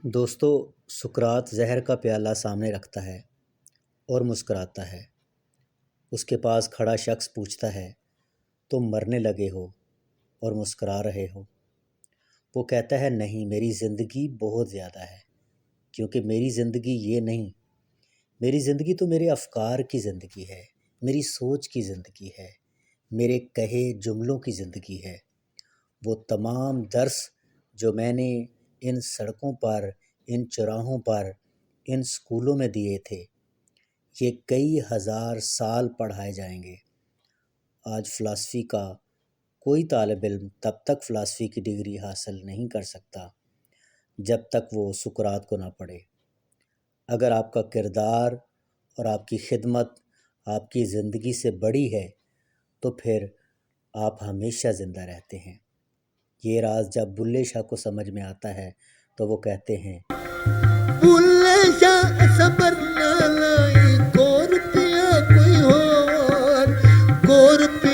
دوستو، سقراط زہر کا پیالہ سامنے رکھتا ہے اور مسکراتا ہے۔ اس کے پاس کھڑا شخص پوچھتا ہے، تم مرنے لگے ہو اور مسکرا رہے ہو؟ وہ کہتا ہے، نہیں، میری زندگی بہت زیادہ ہے، کیونکہ میری زندگی یہ نہیں، میری زندگی تو میرے افکار کی زندگی ہے، میری سوچ کی زندگی ہے، میرے کہے جملوں کی زندگی ہے۔ وہ تمام درس جو میں نے ان سڑکوں پر، ان چوراہوں پر، ان سکولوں میں دیے تھے، یہ کئی ہزار سال پڑھائے جائیں گے۔ آج فلسفی کا کوئی طالب علم تب تک فلسفی کی ڈگری حاصل نہیں کر سکتا جب تک وہ سقراط کو نہ پڑھے۔ اگر آپ کا کردار اور آپ کی خدمت آپ کی زندگی سے بڑی ہے تو پھر آپ ہمیشہ زندہ رہتے ہیں۔ یہ راز جب بلے شاہ کو سمجھ میں آتا ہے تو وہ کہتے ہیں، بلے شاہ صبر نہ لائی، گور پیا کوئی اور، گور پیا